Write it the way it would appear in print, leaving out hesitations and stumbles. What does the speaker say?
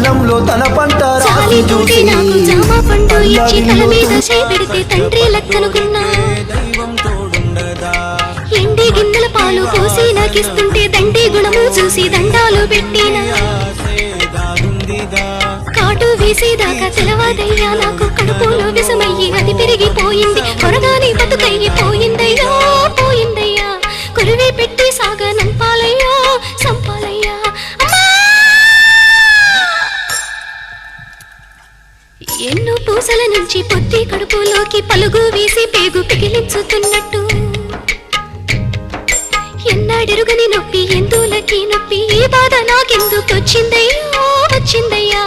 వనంలో తన పంట రాసి చూసి నాకు జామ పండు ఇచ్చి తల మీద చేయి పెడితే తండ్రి లెక్కనుకున్నా ఎండి గిన్నెల పాలు పోసి నాకిస్తుంటే దండి గుణము చూసి దండాలు పెట్టినా కాటు వేసేదాకా తెలవాదయ్యా నాకు కడుపులో విషమయ్యి అది పెరిగిపోయింది కొరగాని బతుకయ్యిపోయిందయ్యా పోయిందయ్యా కొరివి పెట్టి సాగా నంపాలయ్యా సంపాలయ్యా ఎన్నో పూసల నుంచి పొత్తి కడుపులోకి పలుగు వేసి పేగు పిగిలించుతున్నట్టు ఎన్నాడెరుగని నొప్పి ఎందులకి నొప్పి ఈ బాధ నాకెందుకు వచ్చిందయ్యా వచ్చిందయ్యా